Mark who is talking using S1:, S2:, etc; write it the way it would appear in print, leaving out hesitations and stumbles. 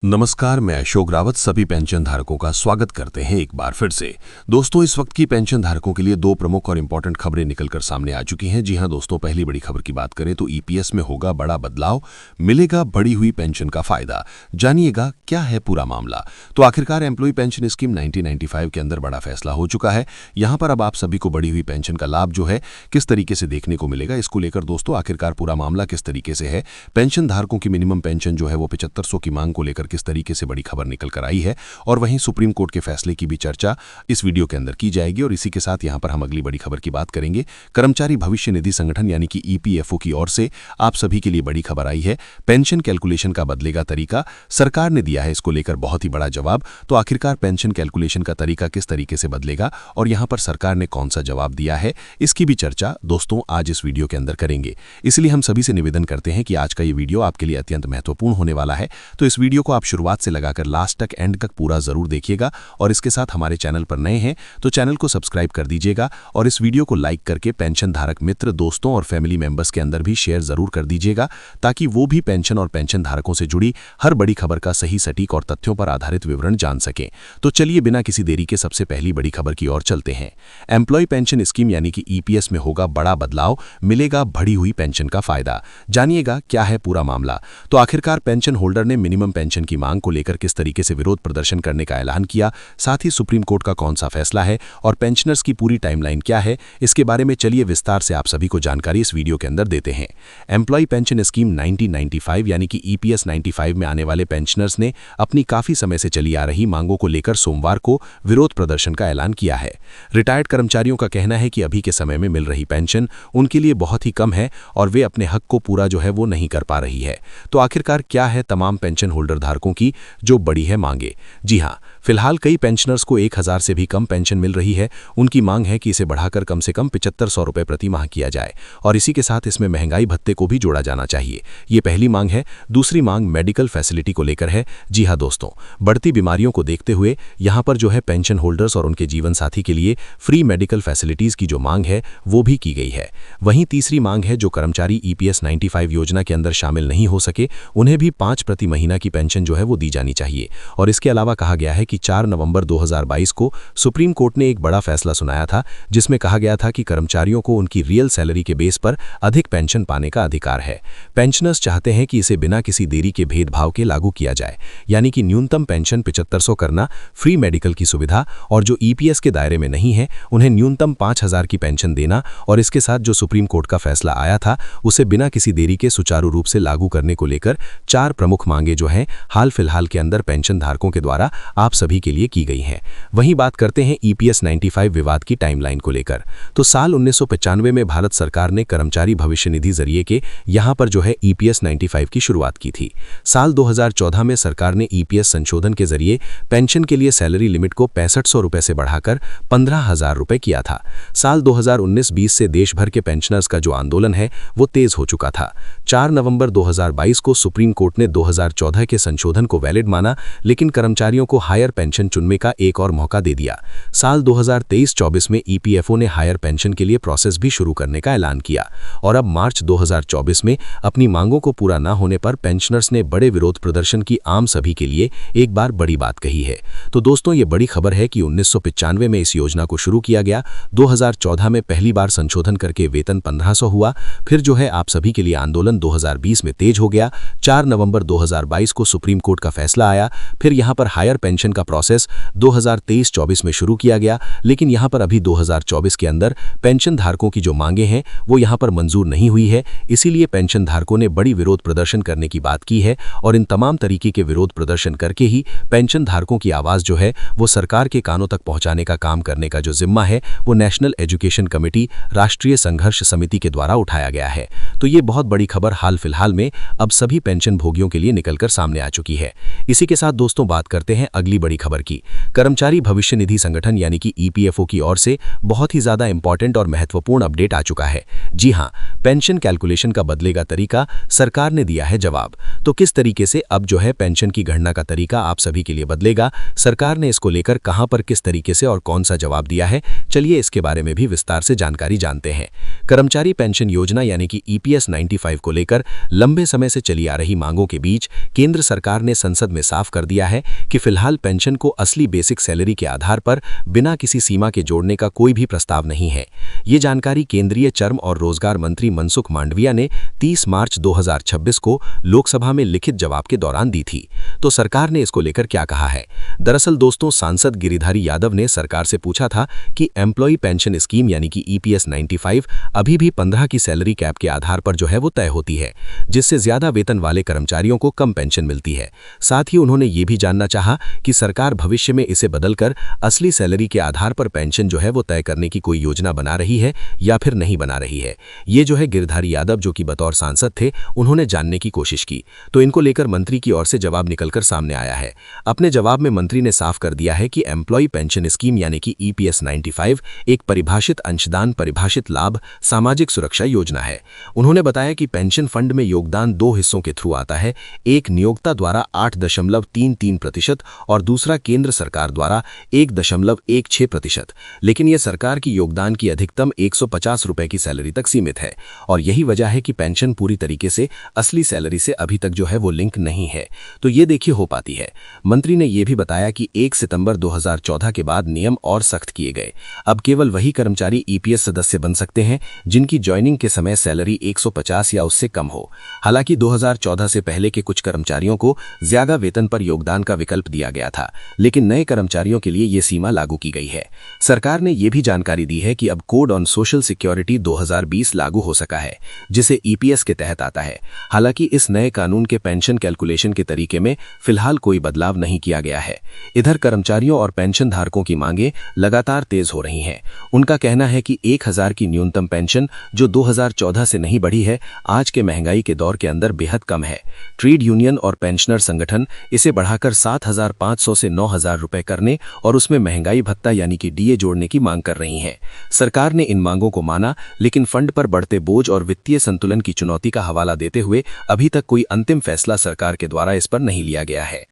S1: नमस्कार, मैं अशोक रावत सभी पेंशन धारकों का स्वागत करते हैं एक बार फिर से। दोस्तों, इस वक्त की पेंशन धारकों के लिए दो प्रमुख और इंपॉर्टेंट खबरें निकलकर सामने आ चुकी हैं। जी हां दोस्तों, पहली बड़ी खबर की बात करें तो ईपीएस में होगा बड़ा बदलाव, मिलेगा बढ़ी हुई पेंशन का फायदा। जानिएगा क्या है पूरा मामला। तो आखिरकार एम्प्लॉय पेंशन स्कीम 1995 के अंदर बड़ा फैसला हो चुका है। यहां पर अब आप सभी को बढ़ी हुई पेंशन का लाभ जो है किस तरीके से देखने को मिलेगा, इसको लेकर दोस्तों आखिरकार पूरा मामला किस तरीके से है, पेंशन धारकों की मिनिमम पेंशन जो है वो 7500 की मांग को लेकर किस तरीके से बड़ी खबर निकल कर आई है, और वहीं सुप्रीम कोर्ट के फैसले की भी चर्चा इस वीडियो के अंदर की जाएगी। और इसी के साथ यहां पर हम अगली बड़ी खबर की बात करेंगे। कर्मचारी भविष्य निधि संगठन यानी कि ईपीएफओ की ओर से आप सभी के लिए बड़ी खबर आई है। पेंशन कैलकुलेशन का बदलेगा तरीका, सरकार ने दिया है इसको लेकर बहुत ही बड़ा जवाब। तो आखिरकार पेंशन कैलकुलेशन का तरीका किस तरीके से बदलेगा और यहां पर सरकार ने कौन सा जवाब दिया है, इसकी भी चर्चा दोस्तों आज इस वीडियो के अंदर करेंगे। इसलिए हम सभी से निवेदन करते हैं कि आज का ये वीडियो आपके लिए अत्यंत महत्वपूर्ण होने वाला है। तो इस वीडियो को आप शुरुआत से लगाकर लास्ट तक एंड तक पूरा जरूर देखिएगा। और इसके साथ हमारे चैनल पर नए हैं तो चैनल को सब्सक्राइब कर दीजिएगा और इस वीडियो को लाइक करके पेंशन धारक मित्र, दोस्तों और फैमिली मेंबर्स के अंदर भी शेयर जरूर कर दीजिएगा, ताकि वो भी पेंशन और पेंशन धारकों से जुड़ी हर बड़ी खबर का सही, सटीक और तथ्यों पर आधारित विवरण जान सकें। तो चलिए बिना किसी देरी के सबसे पहली बड़ी खबर की ओर चलते हैं। एम्प्लॉय पेंशन स्कीम यानी कि ईपीएस में होगा बड़ा बदलाव, मिलेगा बढ़ी हुई पेंशन का फायदा। जानिएगा क्या है पूरा मामला। तो आखिरकार पेंशन होल्डर ने मिनिमम पेंशन की मांग को लेकर किस तरीके से विरोध प्रदर्शन करने का ऐलान किया, साथ ही सुप्रीम कोर्ट का कौन सा फैसला है और पेंशनर्स की पूरी टाइमलाइन क्या है, इसके बारे में चलिए विस्तार से आप सभी को जानकारी इस वीडियो के अंदर देते हैं। एम्प्लॉय पेंशन स्कीम 1995 यानी कि ईपीएस 95 में आने वाले पेंशनर्स ने अपनी काफी समय से चली आ रही मांगों को लेकर सोमवार को विरोध प्रदर्शन का ऐलान किया है। रिटायर्ड कर्मचारियों का कहना है कि अभी के समय में मिल रही पेंशन उनके लिए बहुत ही कम है और वे अपने हक को पूरा जो है वो नहीं कर पा रही है। तो आखिरकार क्या है तमाम पेंशन होल्डर धारकों की जो बड़ी है मांगे। जी हां, फिलहाल कई पेंशनर्स को 1000 से भी कम पेंशन मिल रही है। उनकी मांग है कि इसे बढ़ाकर कम से कम 7500 रुपए प्रति माह किया जाए और इसी के साथ इसमें महंगाई भत्ते को भी जोड़ा जाना चाहिए। ये पहली मांग है। दूसरी मांग मेडिकल फैसिलिटी को लेकर है। जी हां दोस्तों, बढ़ती बीमारियों को देखते हुए यहां पर जो है पेंशन होल्डर्स और उनके जीवन साथी के लिए फ्री मेडिकल फैसिलिटीज की जो मांग है वो भी की गई है। वहीं तीसरी मांग है जो कर्मचारी ईपीएस 95 योजना के अंदर शामिल नहीं हो सके, उन्हें भी 5 प्रति महीना की पेंशन जो है वो दी जानी चाहिए। और इसके अलावा कहा गया है कि 4 नवंबर 2022 को सुप्रीम कोर्ट ने एक बड़ा फैसला सुनाया था, जिसमें कहा गया था कि कर्मचारियों को उनकी रियल सैलरी के बेस पर अधिक पेंशन पाने का अधिकार है। पेंशनर्स चाहते हैं कि इसे बिना किसी देरी के भेदभाव के लागू किया जाए, यानी कि न्यूनतम पेंशन 7500 करना, फ्री मेडिकल की सुविधा, और जो ईपीएस के दायरे में नहीं है उन्हें न्यूनतम 5000 की पेंशन देना। और इसके साथ जो सुप्रीम कोर्ट का फैसला आया था उसे बिना किसी देरी के सुचारू रूप से लागू करने को लेकर 4 प्रमुख मांगे जो हैं हाल फिलहाल के अंदर पेंशन धारकों के द्वारा आप सभी के लिए की गई हैं। वहीं बात करते हैं ईपीएस 95 विवाद की टाइमलाइन को लेकर। तो साल 1995 में भारत सरकार ने कर्मचारी भविष्य निधि जरिए के यहां पर जो है ईपीएस 95 की शुरुआत की थी। साल 2014 में सरकार ने ईपीएस संशोधन के जरिए पेंशन के लिए सैलरी लिमिट को 6500 रुपए से बढ़ाकर 15000 रुपए किया था। साल 2019-20 से देश भर के पेंशनर्स का जो आंदोलन है वो तेज हो चुका था। 4 नवंबर 2022 को सुप्रीम कोर्ट ने 2014 के संशोधन को वैलिड माना, लेकिन कर्मचारियों को हायर पेंशन चुनने का एक और मौका दे दिया। साल 2023-24 में ईपीएफओ ने हायर पेंशन के लिए प्रोसेस भी शुरू करने का ऐलान किया और अब मार्च 2024 में अपनी मांगों को पूरा न होने पर पेंशनर्स ने बड़े विरोध प्रदर्शन की आम सभी के लिए एक बार बड़ी बात कही है। तो दोस्तों, ये बड़ी खबर है कि 1995 में इस योजना को शुरू किया गया, 2014 में पहली बार संशोधन करके वेतन 1500 हुआ, फिर जो है आप सभी के लिए आंदोलन 2020 में तेज हो गया। 4 नवंबर 2022 को सुप्रीम कोर्ट का फैसला आया, फिर यहां पर हायर पेंशन का प्रोसेस 2023-24 में शुरू किया गया, लेकिन यहां पर अभी 2024 के अंदर पेंशन धारकों की जो मांगे हैं वो यहां पर मंजूर नहीं हुई है। इसीलिए पेंशन धारकों ने बड़ी विरोध प्रदर्शन करने की बात की है और इन तमाम तरीके के विरोध प्रदर्शन करके ही पेंशन धारकों की आवाज जो है वो सरकार के कानों तक पहुंचाने का काम करने का जो जिम्मा है वो नेशनल एजुकेशन कमेटी, राष्ट्रीय संघर्ष समिति के द्वारा उठाया गया है। तो ये बहुत बड़ी खबर हाल फिलहाल में अब सभी पेंशन भोगियों के लिए निकलकर सामने आ चुकी है। इसी के साथ दोस्तों बात करते हैं अगली बड़ी खबर की। कर्मचारी भविष्य निधि संगठन यानी कि ईपीएफओ की ओर से बहुत ही ज्यादा इंपॉर्टेंट और महत्वपूर्ण अपडेट आ चुका है। जी हां, पेंशन कैलकुलेशन का बदलेगा तरीका, सरकार ने दिया है जवाब। तो किस तरीके से अब जो है पेंशन की गणना का तरीका आप सभी के लिए बदलेगा, सरकार ने इसको लेकर कहां पर किस तरीके से और कौन सा जवाब दिया है, चलिए इसके बारे में भी विस्तार से जानकारी जानते हैं। कर्मचारी पेंशन योजना यानी कि ईपीएस 95 को लेकर लंबे समय से चली आ रही मांगों के बीच केंद्र सरकार
S2: सरकार ने संसद में साफ कर दिया है कि फिलहाल पेंशन को असली बेसिक सैलरी के आधार पर बिना किसी सीमा के जोड़ने का कोई भी प्रस्ताव नहीं है। ये जानकारी केंद्रीय श्रम और रोजगार मंत्री मनसुख मांडविया ने 30 मार्च 2026 को लोकसभा में लिखित जवाब के दौरान दी थी। तो सरकार ने इसको लेकर क्या कहा है? दरअसल दोस्तों, सांसद गिरिधारी यादव ने सरकार से पूछा था कि एम्प्लॉय पेंशन स्कीम यानी कि EPS 95 अभी भी 15 की सैलरी कैप के आधार पर जो है वो तय होती है, जिससे ज्यादा वेतन वाले कर्मचारियों को कम पेंशन मिलती है। साथ ही उन्होंने ये भी जानना चाहा कि सरकार भविष्य में इसे बदलकर असली सैलरी के आधार पर पेंशन जो है वो तय करने की कोई योजना बना रही है या फिर नहीं बना रही है। ये जो है गिरिधारी यादव जो कि बतौर सांसद थे, उन्होंने जानने की कोशिश की, तो इनको लेकर मंत्री की ओर से जवाब निकलकर सामने आया है। अपने जवाब में मंत्री ने साफ कर दिया है कि एम्प्लॉय पेंशन स्कीम यानी कि EPS 95 एक परिभाषित अंशदान परिभाषित लाभ सामाजिक सुरक्षा योजना है। उन्होंने बताया कि पेंशन फंड में योगदान 2 हिस्सों के थ्रू आता है, एक नियोक्ता द्वारा 8.33% और दूसरा केंद्र सरकार द्वारा 1.16%। लेकिन यह सरकार की योगदान की अधिकतम 150 रुपए की सैलरी तक सीमित है और यही वजह है कि पेंशन पूरी तरीके से असली सैलरी से अभी तक जो है वो लिंक नहीं है। तो ये देखिए हो पाती है। मंत्री ने यह भी बताया कि 1 सितंबर 2014 के बाद नियम और सख्त किए गए। अब केवल वही कर्मचारी EPS सदस्य बन सकते हैं जिनकी ज्वाइनिंग के समय सैलरी 150 या उससे कम हो। हालांकि 2014 से पहले के कुछ कर्मचारियों को ज्यादा वेतन पर योगदान का विकल्प दिया गया था, लेकिन नए कर्मचारियों के लिए ये सीमा लागू की गई है। सरकार ने यह भी जानकारी दी है कि अब कोड ऑन सोशल सिक्योरिटी 2020 लागू हो सका है, जिसे EPS के तहत आता है। हालांकि इस नए कानून के पेंशन कैलकुलेशन के तरीके में फिलहाल कोई बदलाव नहीं किया गया है। इधर कर्मचारियों और पेंशन धारकों की मांगे लगातार तेज हो रही हैं। उनका कहना है कि 1000 की न्यूनतम पेंशन जो 2014 से नहीं बढ़ी है, आज के महंगाई के दौर के अंदर बेहद कम है। ट्रेड यूनियन और पेंशनर संगठन इसे बढ़ाकर 7500 से 9000 रुपए करने और उसमें महंगाई भत्ता यानी कि DA जोड़ने की मांग कर रही हैं। सरकार ने इन मांगों को माना, लेकिन फंड पर बढ़ते बोझ और वित्तीय संतुलन की चुनौती का हवाला देते हुए अभी तक कोई अंतिम फैसला सरकार के द्वारा इस पर नहीं लिया गया है।